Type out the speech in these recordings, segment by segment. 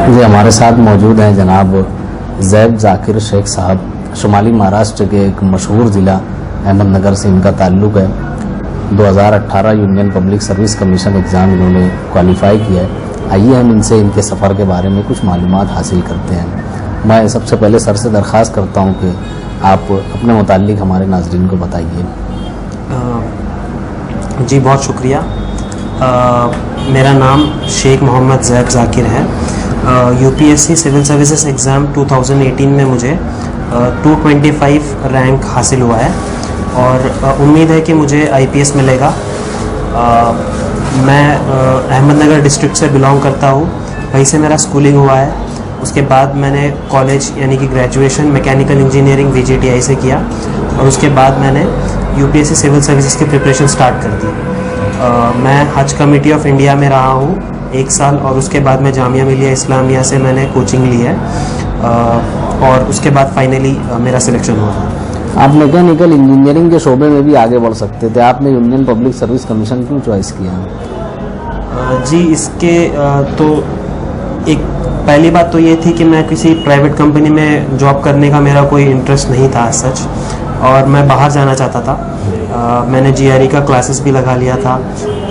जी, हमारे साथ मौजूद हैं जनाब ज़ैब ज़ाकिर शेख साहब। शुमाली महाराष्ट्र के एक मशहूर ज़िला अहमदनगर से इनका ताल्लुक़ है। 2018 union public service commission exam इन्होंने क्वालिफाई किया है। आइए हम इनसे इनके सफ़र के बारे में कुछ मालूमात हासिल करते हैं। मैं सबसे पहले सर से दरख्वास्त करता हूँ कि आप अपने मुताल्लिक़ हमारे नाज़रीन को बताइए। जी बहुत शुक्रिया। मेरा नाम शेख मोहम्मद ज़ैब ज़ाकिर है। यूपीएससी सिविल सर्विसेज एग्ज़ाम 2018 में मुझे 225 रैंक हासिल हुआ है और उम्मीद है कि मुझे आईपीएस मिलेगा। मैं अहमदनगर डिस्ट्रिक्ट से बिलोंग करता हूँ, वहीं से मेरा स्कूलिंग हुआ है। उसके बाद मैंने कॉलेज यानी कि ग्रेजुएशन मैकेनिकल इंजीनियरिंग VJTI से किया और उसके बाद मैंने यूपीएससी सिविल सर्विसेज की प्रिपरेशन स्टार्ट कर दी। मैं हज कमेटी ऑफ इंडिया में रहा हूँ 1 साल और उसके बाद मैं जामिया मिलिया इस्लामिया से मैंने कोचिंग ली है और उसके बाद फाइनली मेरा सिलेक्शन हुआ। आप मैकेनिकल इंजीनियरिंग के शोबे में भी आगे बढ़ सकते थे, आपने यूनियन पब्लिक सर्विस कमीशन क्यों चॉइस किया? जी इसके तो एक पहली बात तो ये थी कि मैं किसी प्राइवेट कंपनी में जॉब करने का मेरा कोई इंटरेस्ट नहीं था सच, और मैं बाहर जाना चाहता था। मैंने GRE का क्लासेस भी लगा लिया था,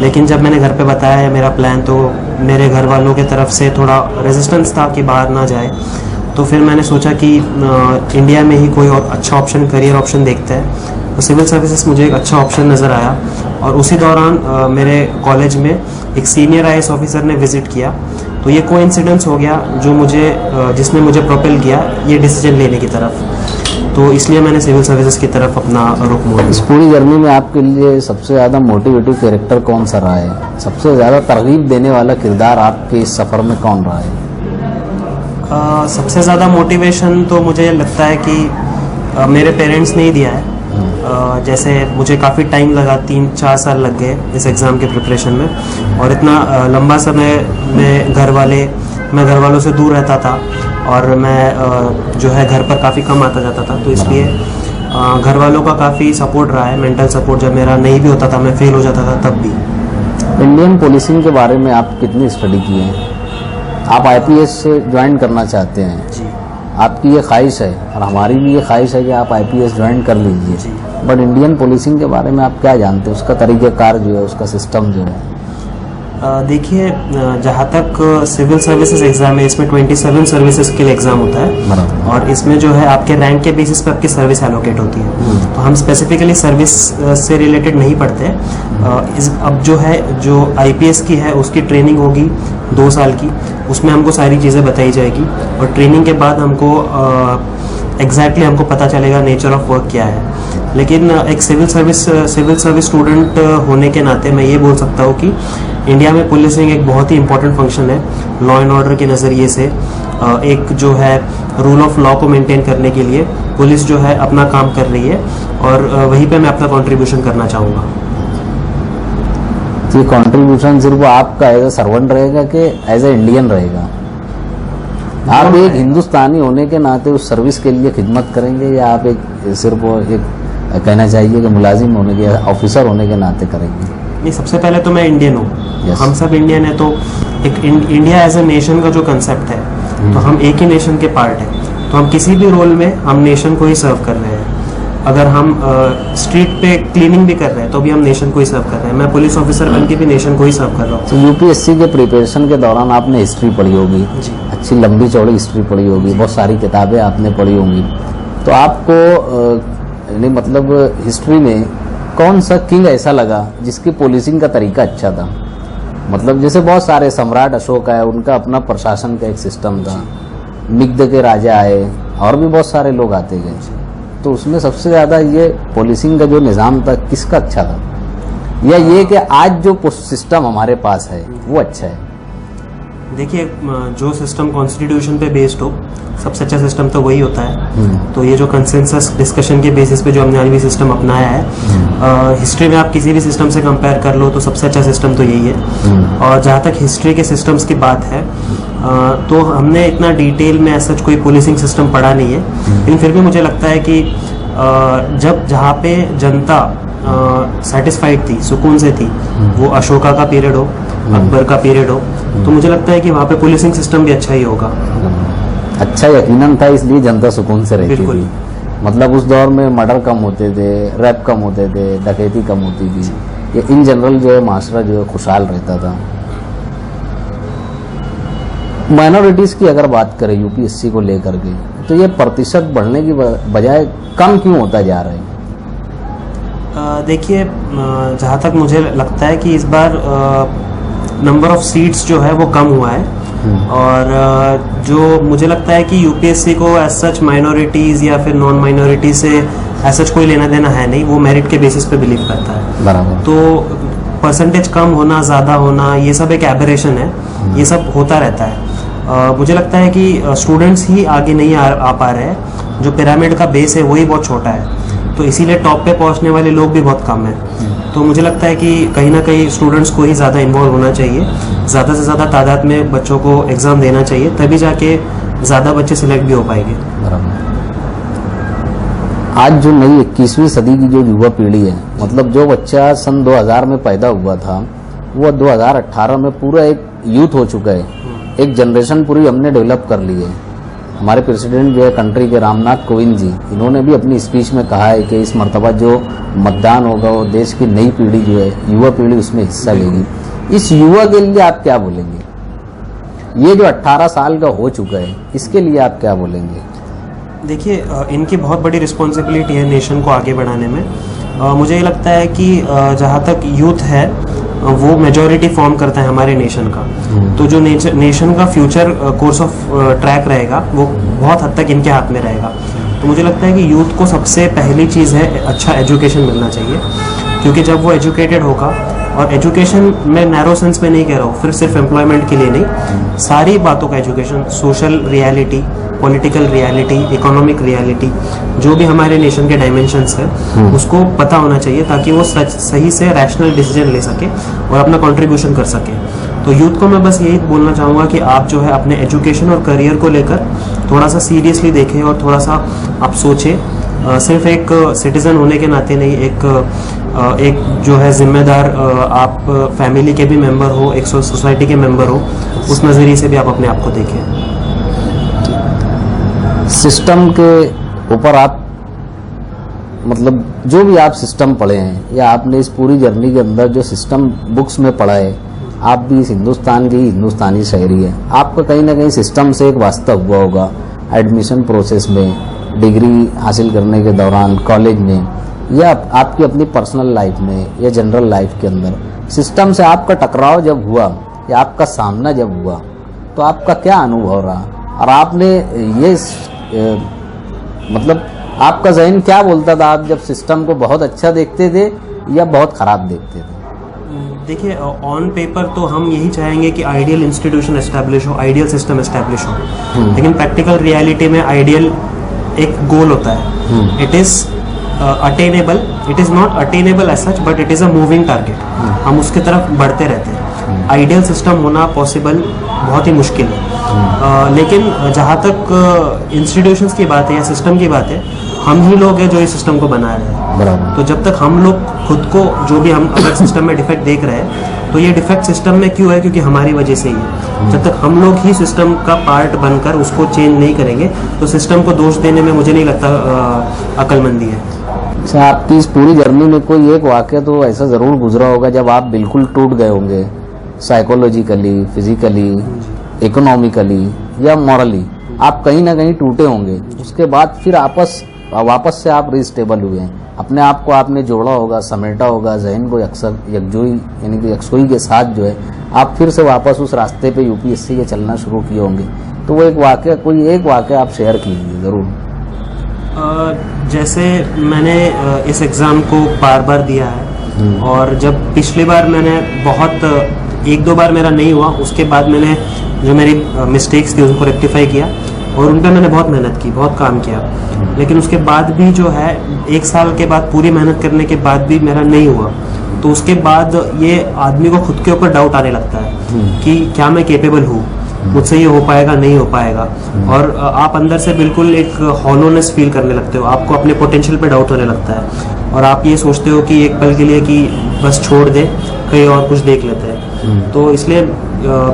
लेकिन जब मैंने घर पे बताया है मेरा प्लान तो मेरे घर वालों के तरफ से थोड़ा रेजिस्टेंस था कि बाहर ना जाए। तो फिर मैंने सोचा कि इंडिया में ही कोई और अच्छा ऑप्शन, करियर ऑप्शन देखते हैं। तो सिविल सर्विसेज मुझे एक अच्छा ऑप्शन नज़र आया और उसी दौरान मेरे कॉलेज में एक सीनियर IAS ऑफिसर ने विज़िट किया। तो ये कोइंसिडेंस हो गया जिसने मुझे प्रोपेल किया ये डिसीजन लेने की तरफ। तो इसलिए मैंने सिविल सर्विसेज की तरफ अपना रुख मोड़ा। इस पूरी जर्नी में आपके लिए सबसे ज़्यादा मोटिवेटिव कैरेक्टर कौन सा रहा है? सबसे ज़्यादा तरगीब देने वाला किरदार आपके इस सफ़र में कौन रहा है? सबसे ज़्यादा मोटिवेशन तो मुझे लगता है कि मेरे पेरेंट्स ने ही दिया है। जैसे मुझे काफ़ी टाइम लगा, 3-4 साल लग गए इस एग्ज़ाम के प्रिपरेशन में, और इतना लंबा समय में मैं घर वालों से दूर रहता था और मैं जो है घर पर काफ़ी कम आता जाता था। तो इसलिए घर वालों का काफ़ी सपोर्ट रहा है, मेंटल सपोर्ट। जब मेरा नहीं भी होता था, मैं फेल हो जाता था, तब भी। इंडियन पुलिसिंग के बारे में आप कितनी स्टडी किए हैं? आप IPS से ज्वाइन करना चाहते हैं जी। आपकी ये ख्वाहिश है और हमारी भी ये ख्वाहिश है कि आप IPS ज्वाइन कर लीजिए, बट इंडियन पुलिसिंग के बारे में आप क्या जानते हैं? उसका तरीक़ेकार जो है, उसका सिस्टम जो है? देखिए, जहाँ तक सिविल सर्विसेज एग्ज़ाम है, इसमें 27 सर्विसेज के लिए एग्ज़ाम होता है और इसमें जो है आपके रैंक के बेसिस पर आपकी सर्विस एलोकेट होती है। तो हम स्पेसिफिकली सर्विस से रिलेटेड नहीं पढ़ते। अब जो IPS की है उसकी ट्रेनिंग होगी 2 साल की, उसमें हमको सारी चीज़ें बताई जाएगी और ट्रेनिंग के बाद हमको एग्जैक्टली हमको पता चलेगा नेचर ऑफ वर्क क्या है। लेकिन एक सिविल सर्विस स्टूडेंट होने के नाते मैं ये बोल सकता हूँ कि इंडिया में पुलिसिंग एक बहुत ही इंपॉर्टेंट फंक्शन है। लॉ एंड ऑर्डर के नज़रिए से एक जो है रूल ऑफ लॉ को मेंटेन करने के लिए पुलिस जो है अपना काम कर रही है और वहीं पे मैं अपना कंट्रीब्यूशन करना चाहूँगा। ये कंट्रीब्यूशन सिर्फ आपका एज ए सर्वेंट रहेगा कि एज ए इंडियन रहेगा? आप एक हिंदुस्तानी होने के नाते उस सर्विस के लिए खिदमत करेंगे या आप सिर्फ कहना चाहिए कि मुलाजिम होने के, ऑफिसर होने के नाते करेंगे? नहीं, सबसे पहले तो मैं इंडियन हूँ। हम सब इंडियन है, तो एक इंडिया एज ए नेशन का जो कंसेप्ट है, तो हम एक ही नेशन के पार्ट हैं। तो हम किसी भी रोल में हम नेशन को ही सर्व कर रहे हैं। अगर हम स्ट्रीट पे क्लीनिंग भी कर रहे हैं तो भी हम नेशन को ही सर्व कर रहे हैं। मैं पुलिस ऑफिसर बन के भी नेशन को ही सर्व कर रहा हूँ। तो UPSC के प्रिपरेशन के दौरान आपने हिस्ट्री पढ़ी होगी, अच्छी लंबी चौड़ी हिस्ट्री पढ़ी होगी, बहुत सारी किताबें आपने पढ़ी होंगी। तो आपको मतलब हिस्ट्री में कौन सा किंग ऐसा लगा जिसकी पुलिसिंग का तरीका अच्छा था? मतलब जैसे बहुत सारे सम्राट अशोक आए, उनका अपना प्रशासन का एक सिस्टम था, मिग्ध के राजा आए और भी बहुत सारे लोग आते गए। तो उसमें सबसे ज़्यादा ये पुलिसिंग का जो निज़ाम था किसका अच्छा था, या ये कि आज जो सिस्टम हमारे पास है वो अच्छा है? देखिए, जो सिस्टम कॉन्स्टिट्यूशन पे बेस्ड हो, सबसे अच्छा सिस्टम तो वही होता है। तो ये जो कंसेंसस डिस्कशन के बेसिस पे जो हमने अभी सिस्टम अपनाया है, हिस्ट्री में आप किसी भी सिस्टम से कंपेयर कर लो तो सबसे अच्छा सिस्टम तो यही है। और जहाँ तक हिस्ट्री के सिस्टम्स की बात है, तो हमने इतना डिटेल में ऐसा कोई पुलिसिंग सिस्टम पढ़ा नहीं है, लेकिन फिर भी मुझे लगता है कि जहाँ पे जनता सेटिस्फाइड थी, सुकून से थी, वो अशोका का पीरियड हो, अकबर का पीरियड हो, तो मुझे लगता है कि वहाँ पे पुलिसिंग सिस्टम भी अच्छा ही होगा। अच्छा यकीनन था, इसलिए जनता सुकून से रहती बिल्कुल। थी। मतलब उस दौर में मर्डर कम होते थे, रैप कम होते थे, डकैती कम होती थी, ये इन जनरल जो है माशरा जो है खुशहाल रहता था। माइनॉरिटीज़ की अगर बात करें यूपीएससी को लेकर के, तो ये प्रतिशत बढ़ने की बजाय कम क्यों होता जा रहा है? देखिए, जहाँ तक मुझे लगता है कि इस बार नंबर ऑफ सीट्स जो है वो कम हुआ है, और जो मुझे लगता है कि यूपीएससी को एज सच माइनॉरिटीज़ या फिर नॉन माइनॉरिटी से एज सच कोई लेना देना है नहीं, वो मेरिट के बेसिस पे बिलीव करता है। बराबर। तो परसेंटेज कम होना, ज़्यादा होना, ये सब एक एबरेशन है, ये सब होता रहता है। मुझे लगता है कि स्टूडेंट्स ही आगे नहीं आ पा रहे हैं, जो पिरामिड का बेस है वही बहुत छोटा है, तो इसीलिए टॉप पे पहुंचने वाले लोग भी बहुत कम हैं। तो मुझे लगता है कि कहीं ना कहीं स्टूडेंट्स को ही ज़्यादा इन्वॉल्व होना चाहिए, ज़्यादा से ज़्यादा तादाद में बच्चों को एग्ज़ाम देना चाहिए, तभी जाके ज़्यादा बच्चे सिलेक्ट भी हो पाएंगे। बराबर। आज जो नई 21वीं सदी की जो युवा पीढ़ी है, मतलब जो बच्चा सन 2000 में पैदा हुआ था, वो 2018 में पूरा एक यूथ हो चुका है, एक जनरेशन पूरी हमने डेवलप कर ली है। हमारे प्रेसिडेंट जो है कंट्री के, रामनाथ कोविंद जी, इन्होंने भी अपनी स्पीच में कहा है कि इस मर्तबा जो मतदान होगा वो देश की नई पीढ़ी जो है, युवा पीढ़ी उसमें हिस्सा लेगी। इस युवा के लिए आप क्या बोलेंगे? ये जो 18 साल का हो चुका है, इसके लिए आप क्या बोलेंगे? देखिए, इनकी बहुत बड़ी रिस्पॉन्सिबिलिटी है नेशन को आगे बढ़ाने में। मुझे ये लगता है कि जहाँ तक यूथ है वो मेजॉरिटी फॉर्म करता है हमारे नेशन का, तो जो नेशन का फ्यूचर कोर्स ऑफ ट्रैक रहेगा वो बहुत हद तक इनके हाथ में रहेगा। तो मुझे लगता है कि यूथ को सबसे पहली चीज़ है अच्छा एजुकेशन मिलना चाहिए, क्योंकि जब वो एजुकेटेड होगा, और एजुकेशन मैं नैरो सेंस में नहीं कह रहा हूँ, फिर सिर्फ एम्प्लॉयमेंट के लिए नहीं, सारी बातों का education, social reality, political reality, economic reality, जो भी हमारे नेशन के डायमेंशंस है उसको पता होना चाहिए, ताकि वो सही से रैशनल डिसीजन ले सके और अपना कंट्रीब्यूशन कर सके। तो यूथ को मैं बस यही बोलना चाहूँगा कि आप जो है अपने एजुकेशन और करियर को लेकर थोड़ा सा सीरियसली देखें और थोड़ा सा आप सोचें। सिर्फ एक सिटीज़न होने के नाते नहीं, एक जो है जिम्मेदार, आप फैमिली के भी मेंबर हो, एक सोसाइटी के मेंबर हो, उस नज़रिए से भी आप अपने आप को देखें। सिस्टम के ऊपर आप, मतलब जो भी आप सिस्टम पढ़े हैं या आपने इस पूरी जर्नी के अंदर जो सिस्टम बुक्स में पढ़ा है, आप भी इस हिंदुस्तान की हिंदुस्तानी शहरी है, आपका कहीं ना कहीं सिस्टम से एक वास्ता हुआ होगा एडमिशन प्रोसेस में, डिग्री हासिल करने के दौरान कॉलेज में, या आपकी अपनी पर्सनल लाइफ में या जनरल लाइफ के अंदर सिस्टम से आपका टकराव जब हुआ या आपका सामना जब हुआ, तो आपका क्या अनुभव रहा? और आपने ये मतलब आपका ज़हन क्या बोलता था आप जब सिस्टम को बहुत अच्छा देखते थे या बहुत ख़राब देखते थे? देखिए, ऑन पेपर तो हम यही चाहेंगे कि आइडियल इंस्टीट्यूशन एस्टैब्लिश हो, आइडियल सिस्टम एस्टैब्लिश हो, लेकिन प्रैक्टिकल रियलिटी में आइडियल एक गोल होता है। It is attainable, it is not attainable as such, but it is a moving target. हम उसकी तरफ बढ़ते रहते हैं। आइडियल सिस्टम होना पॉसिबल बहुत ही मुश्किल है। लेकिन जहाँ तक इंस्टीट्यूशंस की बात है या सिस्टम की बात है, हम ही लोग हैं जो इस सिस्टम को बना रहे हैं। बराबर। तो जब तक हम लोग खुद को, जो भी हम अगर सिस्टम में डिफेक्ट देख रहे हैं, तो ये डिफेक्ट सिस्टम में क्यों है? क्योंकि हमारी वजह से ही है। जब तक हम लोग ही सिस्टम का पार्ट बनकर उसको चेंज नहीं करेंगे, तो सिस्टम को दोष देने में मुझे नहीं लगता अक्लमंदी है। अच्छा, आपकी इस पूरी जर्नी में कोई एक वाक़या तो ऐसा ज़रूर गुजरा होगा जब आप बिल्कुल टूट गए होंगे, साइकोलॉजिकली, फिजिकली, इकोनॉमिकली या मॉरली, आप कहीं ना कहीं टूटे होंगे। उसके बाद फिर वापस से आप रिस्टेबल हुए हैं, अपने आप को आपने जोड़ा होगा, समेटा होगा, जहन को यकजोई यानी कि यकसोई के साथ जो है आप फिर से वापस उस रास्ते पे यूपीएससी के चलना शुरू किए होंगे। तो वो एक वाक़या, कोई एक वाक़या आप शेयर कीजिए ज़रूर। जैसे मैंने इस एग्ज़ाम को बार बार दिया है, और जब पिछली बार मैंने बहुत एक दो बार मेरा नहीं हुआ, उसके बाद मैंने जो मेरी मिस्टेक्स थी उनको रेक्टिफाई किया, और उन पर मैंने बहुत मेहनत की, बहुत काम किया। लेकिन उसके बाद भी जो है, एक साल के बाद पूरी मेहनत करने के बाद भी मेरा नहीं हुआ, तो उसके बाद ये आदमी को खुद के ऊपर डाउट आने लगता है कि क्या मैं केपेबल हूँ, मुझसे ये हो पाएगा, नहीं हो पाएगा। और आप अंदर से बिल्कुल एक हॉलोनेस फील करने लगते हो, आपको अपने पोटेंशियल पे डाउट होने लगता है, और आप ये सोचते हो कि एक पल के लिए कि बस छोड़ दे, कहीं और कुछ देख लेते हैं। तो इसलिए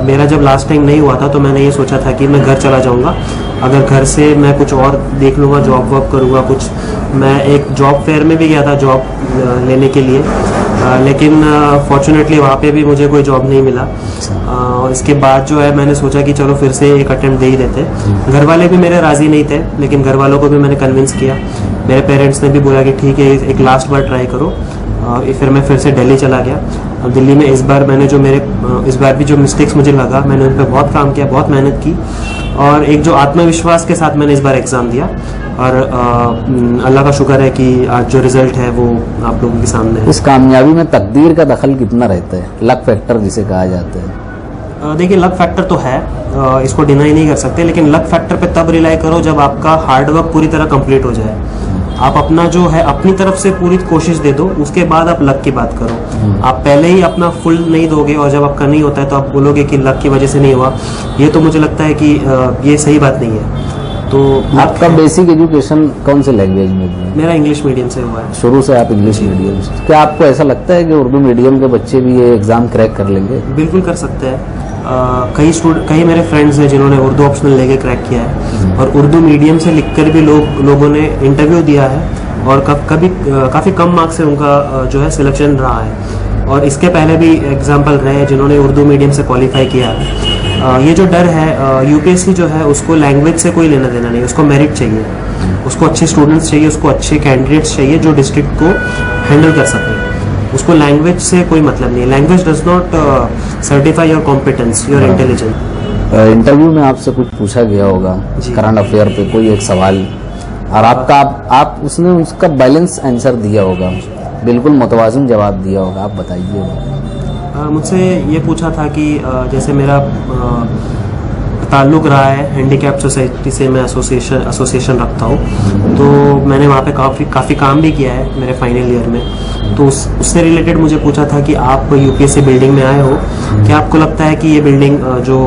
मेरा जब लास्ट टाइम नहीं हुआ था तो मैंने ये सोचा था कि मैं घर चला जाऊंगा, अगर घर से मैं कुछ और देख लूँगा, जॉब वॉब करूँगा कुछ। मैं एक जॉब फेयर में भी गया था जॉब लेने के लिए, लेकिन फॉर्चुनेटली वहाँ पे भी मुझे कोई जॉब नहीं मिला। और इसके बाद जो है मैंने सोचा कि चलो फिर से एक अटेम्प्ट दे ही देते। घर वाले भी मेरे राज़ी नहीं थे, लेकिन घर वालों को भी मैंने कन्विंस किया। मेरे पेरेंट्स ने भी बोला कि ठीक है एक लास्ट बार ट्राई करो। फिर मैं फिर से दिल्ली चला गया। अब दिल्ली में इस बार भी जो मिस्टेक्स मुझे लगा, मैंने उन पर बहुत काम किया, बहुत मेहनत की, और एक जो आत्मविश्वास के साथ मैंने इस बार एग्ज़ाम दिया। और अल्लाह का शुक्र है कि आज जो रिज़ल्ट है वो आप लोगों के सामने है। इस कामयाबी में तकदीर का दखल कितना रहता है, लक फैक्टर जिसे कहा जाता है? देखिए, लक फैक्टर तो है, इसको डिनाई नहीं कर सकते, लेकिन लक फैक्टर पे तब रिलाई करो जब आपका हार्डवर्क पूरी तरह कंप्लीट हो जाए। आप अपना जो है अपनी तरफ से पूरी कोशिश दे दो, उसके बाद आप लक की बात करो। आप पहले ही अपना फुल नहीं दोगे और जब आपका नहीं होता है तो आप बोलोगे कि लक की वजह से नहीं हुआ, ये तो मुझे लगता है कि ये सही बात नहीं है। तो आपका बेसिक एजुकेशन कौन से लैंग्वेज में हुआ है? मेरा इंग्लिश मीडियम से हुआ है। शुरू से आप इंग्लिश मीडियम से? क्या आपको ऐसा लगता है कि उर्दू मीडियम के बच्चे भी ये एग्ज़ाम क्रैक कर लेंगे? बिल्कुल कर सकते हैं। कई मेरे फ्रेंड्स हैं जिन्होंने उर्दू ऑप्शनल लेके क्रैक किया है, और उर्दू मीडियम से लिखकर भी लोगों ने इंटरव्यू दिया है, और काफ़ी कम मार्क्स से उनका जो है सिलेक्शन रहा है। और इसके पहले भी एग्जाम्पल रहे हैं जिन्होंने उर्दू मीडियम से क्वालिफाई किया है। ये जो डर है, यूपीएससी जो है उसको लैंग्वेज से कोई लेना देना नहीं, उसको मेरिट चाहिए, उसको अच्छे स्टूडेंट्स चाहिए, उसको अच्छे कैंडिडेट्स चाहिए जो डिस्ट्रिक्ट को हैंडल कर सकें। उसको लैंग्वेज से कोई मतलब नहीं है। Language does not certify your competence, your intelligence. Interview में आपसे कुछ पूछा गया होगा करंट अफेयर पे कोई एक सवाल, और आप उसने उसका बैलेंस आंसर दिया होगा, बिल्कुल मुतवाज़िन जवाब दिया होगा, आप बताइए। मुझसे ये पूछा था कि जैसे मेरा ताल्लुक़ रहा है हैंडीकैप सोसाइटी से, मैं एसोसिएशन रखता हूँ, तो मैंने वहाँ पे काफ़ी काम भी किया है मेरे फाइनल ईयर में। तो उससे रिलेटेड मुझे पूछा था कि आप यूपीएससी बिल्डिंग में आए हो, क्या आपको लगता है कि ये बिल्डिंग जो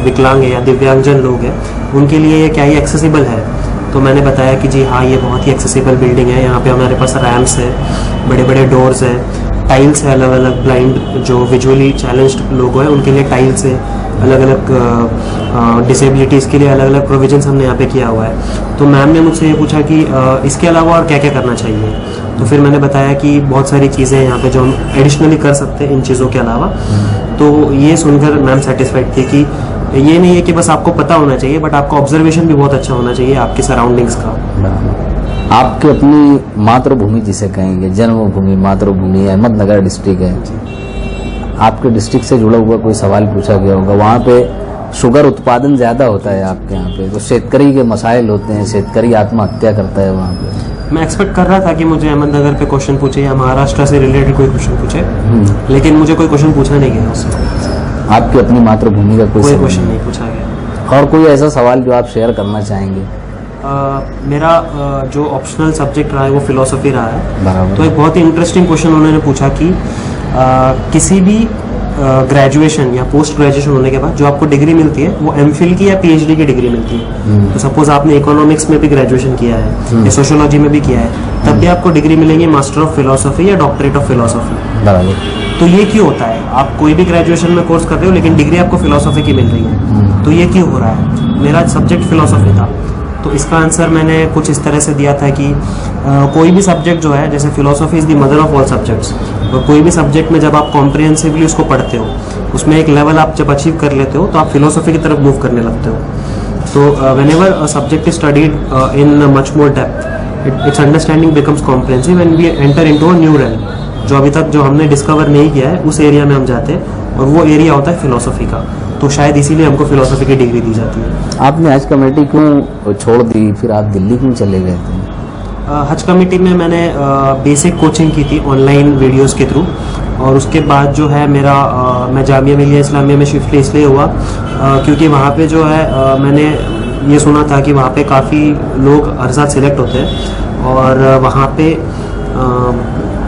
विकलांग है या दिव्यांगजन लोग हैं उनके लिए क्या ये एक्सेसिबल है? तो मैंने बताया कि जी हाँ, ये बहुत ही एक्सेसिबल बिल्डिंग है। यहाँ पे हमारे पास रैम्प्स है, बड़े बड़े डोर्स हैं, टाइल्स है, अलग अलग ब्लाइंड जो विजुअली चैलेंज्ड लोग हैं उनके लिए टाइल्स है, अलग अलग डिसेबिलिटीज़ के लिए अलग अलग प्रोविजंस हमने यहाँ पे किया हुआ है। तो मैम ने मुझसे ये पूछा कि इसके अलावा और क्या क्या करना चाहिए। तो फिर मैंने बताया कि बहुत सारी चीज़ें हैं यहाँ पे जो हम एडिशनली कर सकते हैं इन चीज़ों के अलावा। तो ये सुनकर मैम सेटिस्फाइड थी कि ये नहीं है कि बस आपको पता होना चाहिए, बट आपका ऑब्जर्वेशन भी बहुत अच्छा होना चाहिए आपकी सराउंडिंग्स का। आपकी अपनी मातृभूमि जिसे कहेंगे, जन्मभूमि, मातृभूमि अहमदनगर डिस्ट्रिक्ट है, आपके डिस्ट्रिक्ट से जुड़ा हुआ कोई सवाल पूछा गया होगा। वहाँ पे शुगर उत्पादन ज़्यादा होता है आपके यहाँ पे, तो शेतकरी के मसाइल होते हैं, शेतकरी आत्महत्या करता है वहाँ पे। मैं एक्सपेक्ट कर रहा था कि मुझे अहमदनगर पे क्वेश्चन पूछे या महाराष्ट्र से रिलेटेड कोई क्वेश्चन पूछे, लेकिन मुझे कोई क्वेश्चन पूछा नहीं गया उससे। आपकी अपनी मातृभूमि का कोई क्वेश्चन नहीं पूछा गया। और कोई ऐसा सवाल जो आप शेयर करना चाहेंगे? मेरा जो ऑप्शनल सब्जेक्ट रहा है वो फिलोसफी रहा है। बराबर। तो एक बहुत ही इंटरेस्टिंग क्वेश्चन उन्होंने पूछा कि किसी भी ग्रेजुएशन या पोस्ट ग्रेजुएशन होने के बाद जो आपको डिग्री मिलती है वो एमफिल की या पीएचडी की डिग्री मिलती है। तो सपोज आपने इकोनॉमिक्स में भी ग्रेजुएशन किया है या सोशियोलॉजी में भी किया है, तब भी आपको डिग्री मिलेंगी मास्टर ऑफ फिलोसफी या डॉक्टरेट ऑफ फिलोसफी। बराबर। तो ये क्यों होता है? आप कोई भी ग्रेजुएशन में कोर्स कर रहे हो लेकिन डिग्री आपको फिलोसफी की मिल रही है, तो ये क्यों हो रहा है? मेरा सब्जेक्ट फिलोसफी था, तो इसका आंसर मैंने कुछ इस तरह से दिया था कि कोई भी सब्जेक्ट जो है, जैसे philosophy is the mother of all subjects, और कोई भी सब्जेक्ट में जब आप कॉम्प्रिहेंसिवली उसको पढ़ते हो, उसमें एक लेवल आप जब अचीव कर लेते हो तो आप फिलोसफी की तरफ मूव करने लगते हो। तो whenever a subject is studied in much more depth, its understanding becomes comprehensive and we enter into a new realm, जो अभी तक जो हमने डिस्कवर नहीं किया है उस एरिया में हम जाते हैं, और वो एरिया होता है फिलोसफी का। तो शायद इसीलिए हमको फिलोसफी की डिग्री दी जाती है। आपने हज कमेटी क्यों छोड़ दी, फिर आप दिल्ली क्यों चले गए थे? हज कमेटी में मैंने बेसिक कोचिंग की थी ऑनलाइन वीडियोस के थ्रू, और उसके बाद जो है मैं जामिया मिलिया इस्लामिया में शिफ्ट इसलिए हुआ क्योंकि वहाँ पे जो है मैंने ये सुना था कि वहाँ पे काफ़ी लोग हर साल सिलेक्ट होते हैं, और वहाँ पे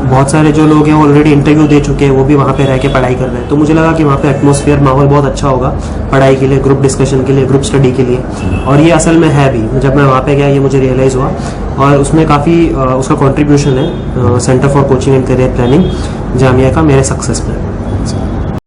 बहुत सारे जो लोग हैं ऑलरेडी इंटरव्यू दे चुके हैं, वो भी वहाँ पे रह के पढ़ाई कर रहे हैं। तो मुझे लगा कि वहाँ पे एटमॉस्फेयर, माहौल बहुत अच्छा होगा पढ़ाई के लिए, ग्रुप डिस्कशन के लिए, ग्रुप स्टडी के लिए, और ये असल में है भी। जब मैं वहाँ पे गया ये मुझे रियलाइज़ हुआ, और उसमें काफ़ी उसका कंट्रीब्यूशन है centre for coaching and career planning Jamia का मेरे सक्सेस में।